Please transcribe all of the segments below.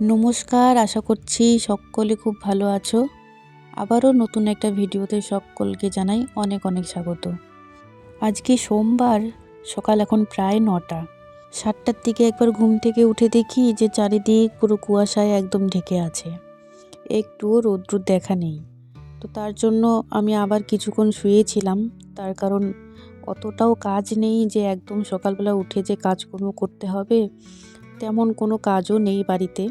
নমস্কার, আশা করছি সকলে খুব ভালো আছো। আবারও নতুন একটা ভিডিওতে সকলকে জানাই অনেক অনেক স্বাগত। আজকে সোমবার, সকাল এখন প্রায় ৯টা। ৭টার দিকে একবার ঘুম থেকে উঠে দেখি যে চারিদিক পুরো কুয়াশায় একদম ঢেকে আছে, একটুও রৌদ্র দেখা নেই। তো তার জন্য আমি আবার কিছুক্ষণ শুয়েছিলাম, তার কারণ অতটাও কাজ নেই যে একদম সকালবেলা উঠে যে কাজকর্ম করতে হবে তেমন কোনো কাজও নেই বাড়িতে।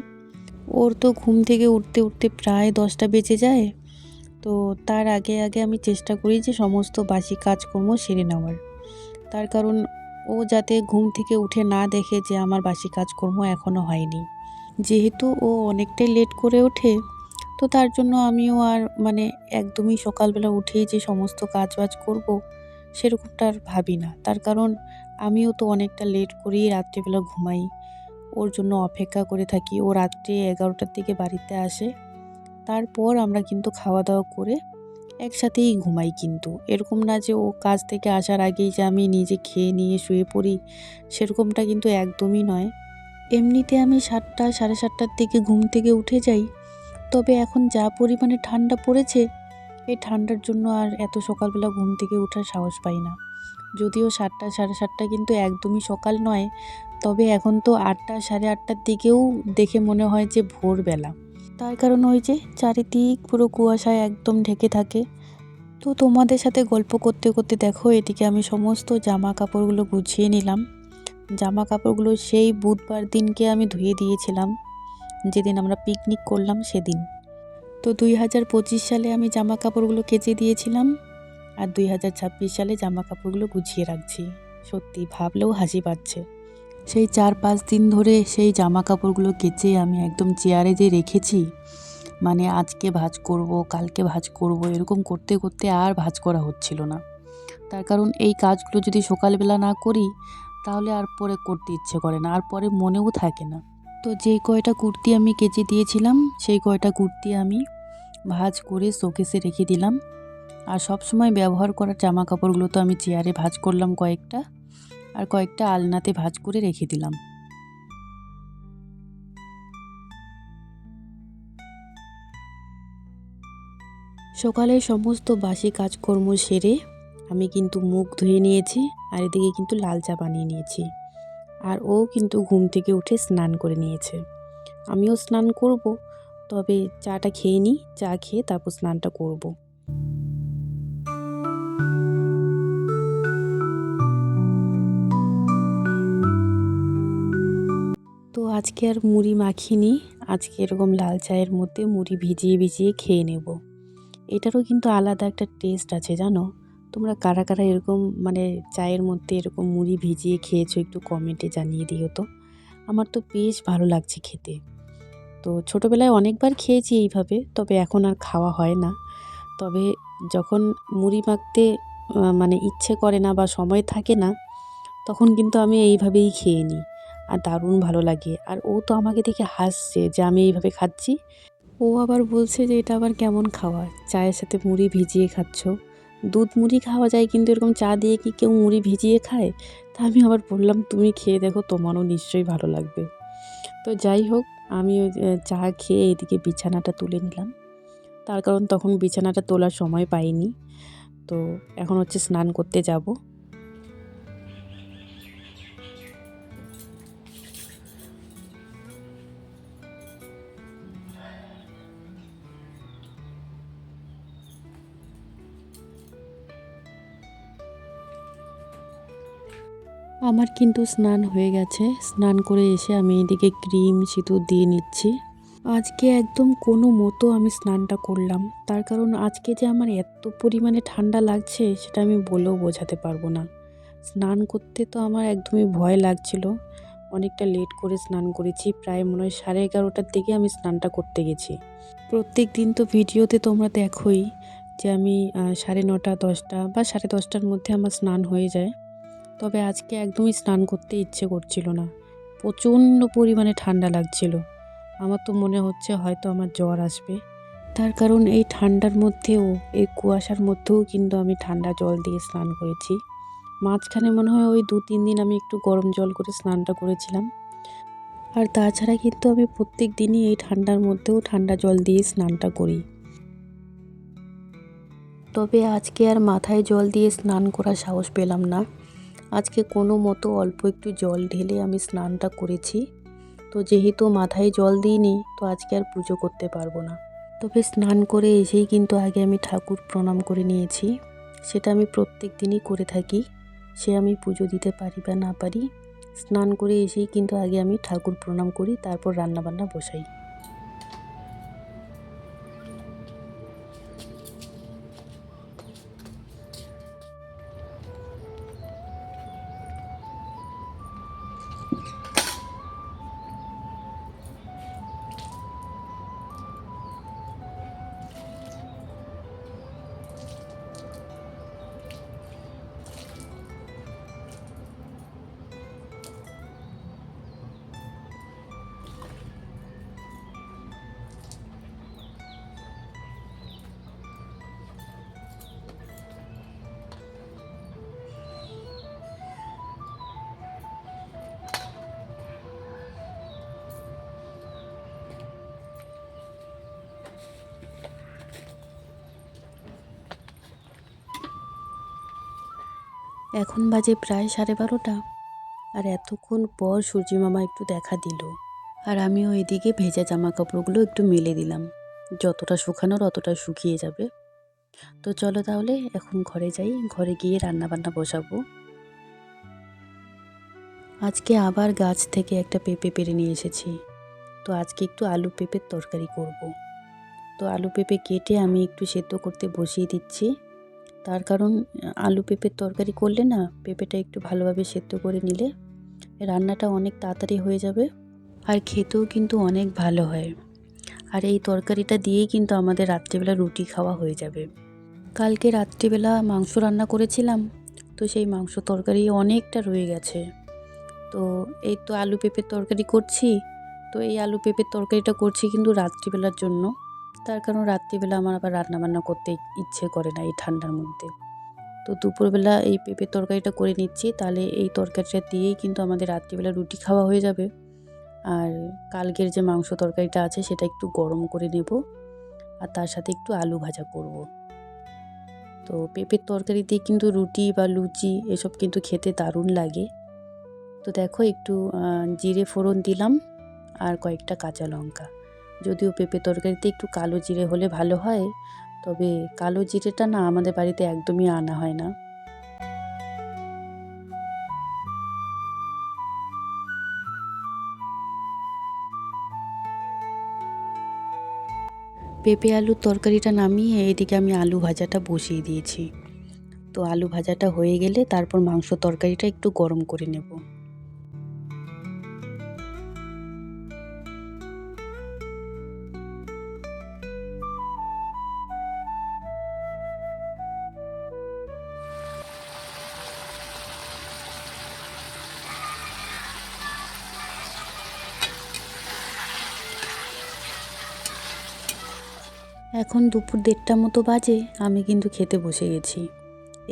ওর তো ঘুম থেকে উঠতে উঠতে প্রায় 10টা বেজে যায়। তো তার আগে আগে আমি চেষ্টা করি যে সমস্ত বাসি কাজকর্ম সেরে নেওয়ার, তার কারণ ও যাতে ঘুম থেকে উঠে না দেখে যে আমার বাসি কাজকর্ম এখনও হয়নি। যেহেতু ও অনেকটাই লেট করে ওঠে, তো তার জন্য আমিও আর একদমই সকালবেলা উঠেই যে সমস্ত কাজবাজ করব সেরকমটা আর ভাবি না। তার কারণ আমিও তো অনেকটা লেট করেই রাত্রিবেলা ঘুমাই, ওর জন্য অপেক্ষা করে থাকি। ও রাত্রে 11টার দিকে বাড়িতে আসে, তারপর আমরা কিন্তু খাওয়া দাওয়া করে একসাথেই ঘুমাই। কিন্তু এরকম না যে ও কাজ থেকে আসার আগেই যে আমি নিজে খেয়ে নিয়ে শুয়ে পড়ি, সেরকমটা কিন্তু একদমই নয়। এমনিতে আমি 7টা সাড়ে 7টার দিকে ঘুম থেকে উঠে যাই, তবে এখন যা পরিমাণে ঠান্ডা পড়েছে, এই ঠান্ডার জন্য আর এত সকালবেলা ঘুম থেকে ওঠার সাহস পাই না। যদিও 7টা সাড়ে 7টা কিন্তু একদমই সকাল নয়, তবে এখন তো 8টা সাড়ে 8টার দিকেও দেখে মনে হয় যে ভোরবেলা। তার কারণ ওই যে চারিদিক পুরো কুয়াশায় একদম ঢেকে থাকে। তো তোমাদের সাথে গল্প করতে করতে দেখো এদিকে আমি সমস্ত জামা কাপড়গুলো গুছিয়ে নিলাম। জামা কাপড়গুলো সেই বুধবার দিনকে আমি ধুয়ে দিয়েছিলাম, যেদিন আমরা পিকনিক করলাম সেদিন। তো 2025 সালে আমি জামা কাপড়গুলো কেচে দিয়েছিলাম, আর 2026 সালে জামা কাপড়গুলো গুছিয়ে রাখছি। সত্যি ভাবলেও হাসি পাচ্ছে। সেই 4-5 দিন ধরে সেই জামা কাপড়গুলো কেচে আমি একদম চেয়ারে যে রেখেছি, আজকে ভাঁজ করব, কালকে ভাঁজ করব, এরকম করতে করতে আর ভাঁজ করা হচ্ছিল না। তার কারণ এই কাজগুলো যদি সকালবেলা না করি তাহলে আর পরে করতে ইচ্ছে করে না, আর পরে মনেও থাকে না। তো যেই কয়টা কুর্তি আমি কেচে দিয়েছিলাম সেই কয়টা কুর্তি আমি ভাঁজ করে শোকেসে রেখে দিলাম। আর সব সময় ব্যবহার করা জামা কাপড়গুলো তো আমি চেয়ারে ভাঁজ করলাম কয়েকটা, আর কয়েকটা আলনাতে ভাঁজ করে রেখে দিলাম। সকালে সমস্ত বাসি কাজকর্ম সেরে আমি কিন্তু মুখ ধুয়ে নিয়েছি, আর এদিকে কিন্তু লাল চা বানিয়ে নিয়েছি। আর ও কিন্তু ঘুম থেকে উঠে স্নান করে নিয়েছে। আমিও স্নান করব, তবে চাটা খেয়ে নিই, চা খেয়ে তারপর স্নানটা করব। তো আজকে আর মুড়ি মাখিনি, আজকে এরকম লাল চায়ের মধ্যে মুড়ি ভিজিয়ে ভিজিয়ে খেয়ে নেব। এটারও কিন্তু আলাদা একটা টেস্ট আছে জানো। তোমরা কারা কারা এরকম চায়ের মধ্যে এরকম মুড়ি ভিজিয়ে খেয়েছো একটু কমেন্টে জানিয়ে দিও তো। আমার তো বেশ ভালো লাগছে খেতে। তো ছোটোবেলায় অনেকবার খেয়েছি এইভাবে, তবে এখন আর খাওয়া হয় না। তবে যখন মুড়ি মাখতে ইচ্ছে করে না বা সময় থাকে না, তখন কিন্তু আমি এইভাবেই খেয়ে নিই, আর দারুণ ভালো লাগে। আর ও তো আমাকে দেখে হাসছে যে আমি এইভাবে খাচ্ছি। ও আবার বলছে যে এটা আবার কেমন খাওয়া, চায়ের সাথে মুড়ি ভিজিয়ে খাচ্ছ। দুধ মুড়ি খাওয়া যায়, কিন্তু এরকম চা দিয়ে কি কেউ মুড়ি ভিজিয়ে খায়? তা আমি আবার বললাম তুমি খেয়ে দেখো, তোমারও নিশ্চয়ই ভালো লাগবে। তো যাই হোক, আমি ওই চা খেয়ে এদিকে বিছানাটা তুলে নিলাম, তার কারণ তখন বিছানাটা তোলার সময় পাইনি। তো এখন হচ্ছে স্নান করতে যাব। আমার কিন্তু স্নান হয়ে গেছে। স্নান করে এসে আমি এদিকে ক্রিম সিঁদুর দিয়ে নিচ্ছি। আজকে একদম কোনো মতো আমি স্নানটা করলাম, তার কারণ আজকে যে আমার এত পরিমাণে ঠান্ডা লাগছে সেটা আমি বলেও বোঝাতে পারবো না। স্নান করতে তো আমার একদমই ভয় লাগছিল। অনেকটা লেট করে স্নান করেছি, প্রায় মনে হয় 11:30টার দিকে আমি স্নানটা করতে গেছি। প্রত্যেক দিন তো ভিডিওতে তোমরা দেখোই যে আমি 9:30 10টা বা 10:30টার মধ্যে আমার স্নান হয়ে যায়। তবে আজকে একদমই স্নান করতে ইচ্ছে করছিল না, প্রচণ্ড পরিমাণে ঠান্ডা লাগছিল। আমার তো মনে হচ্ছে হয়তো আমার জ্বর আসবে। তার কারণ এই ঠান্ডার মধ্যেও, এই কুয়াশার মধ্যেও কিন্তু আমি ঠান্ডা জল দিয়ে স্নান করেছি। মাঝখানে মনে হয় ওই 2-3 দিন আমি একটু গরম জল করে স্নানটা করেছিলাম। আর তাছাড়া কিন্তু আমি প্রত্যেক দিনই এই ঠান্ডার মধ্যেও ঠান্ডা জল দিয়ে স্নানটা করি। তবে আজকে আর মাথায় জল দিয়ে স্নান করার সাহস পেলাম না। আজকে কোনো মতো অল্প একটু জল ঢেলে আমি স্নানটা করেছি। তো যেহেতু মাথায় জল দিইনি, তো আজকে আর পুজো করতে পারবো না। তবে স্নান করে এসেই কিন্তু আগে আমি ঠাকুর প্রণাম করে নিয়েছি। সেটা আমি প্রত্যেক দিনই করে থাকি, সে আমি পুজো দিতে পারি বা না পারি। স্নান করে এসেই কিন্তু আগে আমি ঠাকুর প্রণাম করি, তারপর রান্নাবান্না বসাই। এখন বাজে প্রায় 12:30, আর এতক্ষণ পর সূর্যি মামা একটু দেখা দিল। আর আমিও এদিকে ভেজা জামা কাপড়গুলো একটু মেলে দিলাম, যতটা শুকানোর অতটা শুকিয়ে যাবে। তো চলো তাহলে এখন ঘরে যাই, ঘরে গিয়ে রান্নাবান্না বসাবো। আজকে আবার গাছ থেকে একটা পেঁপে পেড়ে নিয়ে এসেছি। তো আজকে একটু আলু পেঁপের তরকারি করব। তো আলু পেঁপে কেটে আমি একটু সেদ্ধ করতে বসিয়ে দিচ্ছি। তার কারণ আলু পেঁপের তরকারি করলে না, পেঁপেটা একটু ভালোভাবে সেদ্ধ করে নিলে রান্নাটা অনেক তাড়াতাড়ি হয়ে যাবে, আর খেতেও কিন্তু অনেক ভালো হয়। আর এই তরকারিটা দিয়েই কিন্তু আমাদের রাত্রিবেলা রুটি খাওয়া হয়ে যাবে। কালকে রাত্রিবেলা মাংস রান্না করেছিলাম, তো সেই মাংস তরকারি অনেকটা রয়ে গেছে। তো এই তো আলু পেঁপের তরকারি করছি। তো এই আলু পেঁপের তরকারিটা করছি কিন্তু রাত্রিবেলার জন্য। তার কারণ রাত্রিবেলা আমার আবার রান্নাবান্না করতে ইচ্ছে করে না এই ঠান্ডার মধ্যে। তো দুপুরবেলা এই পেঁপের তরকারিটা করে নিচ্ছি, তাহলে এই তরকারিটা দিয়েই কিন্তু আমাদের রাত্রিবেলা রুটি খাওয়া হয়ে যাবে। আর কালকের যে মাংস তরকারিটা আছে সেটা একটু গরম করে নেব, আর তার সাথে একটু আলু ভাজা করব। তো পেঁপের তরকারি দিয়ে কিন্তু রুটি বা লুচি এসব কিন্তু খেতে দারুণ লাগে। তো দেখো একটু জিরে ফোড়ন দিলাম, আর কয়েকটা কাঁচা লঙ্কা। যদিও পেঁপে তরকারিতে একটু কালো জিরে হলে ভালো হয়, তবে কালো জিরেটা না আমাদের বাড়িতে একদমই আনা হয় না। পেঁপে আলুর তরকারিটা নামিয়ে এদিকে আমি আলু ভাজাটা বসিয়ে দিয়েছি। তো আলু ভাজাটা হয়ে গেলে তারপর মাংস তরকারিটা একটু গরম করে নেব। এখন দুপুর 1:30 মতো বাজে, আমি কিন্তু খেতে বসে গেছি।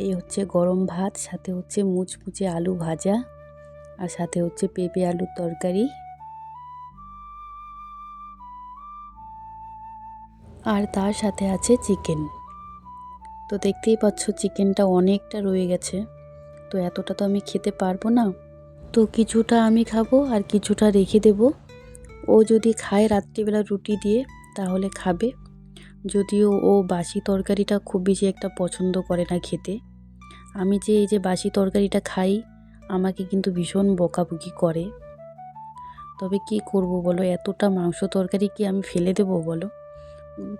এই হচ্ছে গরম ভাত, সাথে হচ্ছে মুচমুচে আলু ভাজা, আর সাথে হচ্ছে পেঁপে আলুর তরকারি, আর তার সাথে আছে চিকেন। তো দেখতেই পাচ্ছ চিকেনটা অনেকটা রয়ে গেছে। তো এতটা তো আমি খেতে পারবো না। তো কিছুটা আমি খাবো আর কিছুটা রেখে দেব। ও যদি খায় রাত্রিবেলা রুটি দিয়ে তাহলে খাবে। যদিও ও বাসি তরকারিটা খুব বেশি একটা পছন্দ করে না খেতে। আমি যে এই যে বাসি তরকারিটা খাই, আমাকে কিন্তু ভীষণ বকাবকি করে। তবে কি করব বলো, এতটা মাংস তরকারি কি আমি ফেলে দেবো বলো?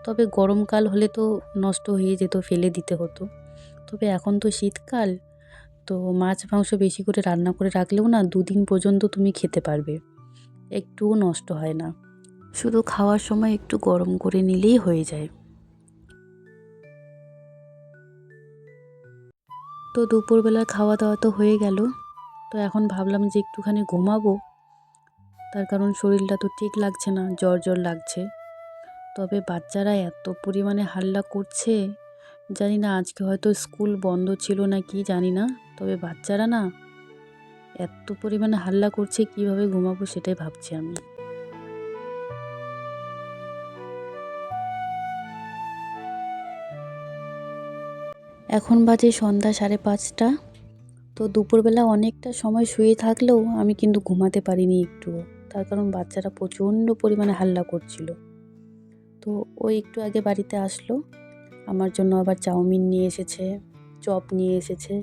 তবে গরমকাল হলে তো নষ্ট হয়ে যেত, ফেলে দিতে হতো। তবে এখন তো শীতকাল, তো মাছ মাংস বেশি করে রান্না করে রাখলেও না 2 দিন পর্যন্ত তুমি খেতে পারবে, একটুও নষ্ট হয় না। শুধু খাওয়ার সময় একটু গরম করে নিলেই হয়ে যায়। তো দুপুরবেলার খাওয়া দাওয়া তো হয়ে গেল। তো এখন ভাবলাম যে একটুখানি ঘুমাবো, তার কারণ শরীরটা তো ঠিক লাগছে না, জ্বর জ্বর লাগছে। তবে বাচ্চারা এত পরিমাণে হাল্লা করছে, জানি না আজকে হয়তো স্কুল বন্ধ ছিল না কি জানি না, তবে বাচ্চারা না এত পরিমাণে হাল্লা করছে, কিভাবে ঘুমাবো সেটাই ভাবছি আমি। এখন বাজে সন্ধ্যা 5:30। তো দুপুরবেলা অনেকটা সময় শুয়ে থাকলেও আমি কিন্তু ঘুমাতে পারিনি একটুও, তার কারণ বাচ্চারা প্রচণ্ড পরিমাণে হাল্লা করছিল। তো ও একটু আগে বাড়িতে আসলো, আমার জন্য আবার চাউমিন নিয়ে এসেছে, চপ নিয়ে এসেছে।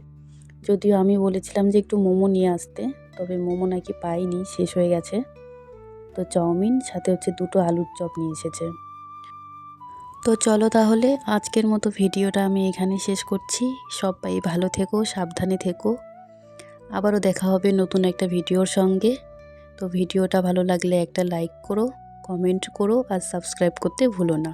যদিও আমি বলেছিলাম যে একটু মোমো নিয়ে আসতে, তবে মোমো নাকি পাইনি, শেষ হয়ে গেছে। তো চাউমিন সাথে হচ্ছে 2টো আলুর চপ নিয়ে এসেছে। তো চলো তাহলে আজকের মতো ভিডিওটা আমি এখানে শেষ করছি। সবাই ভালো থেকো, সাবধানে থেকো। আবারও দেখা হবে নতুন একটা ভিডিওর সঙ্গে। তো ভিডিওটা ভালো লাগলে একটা লাইক করো, কমেন্ট করো আর সাবস্ক্রাইব করতে ভুলো না।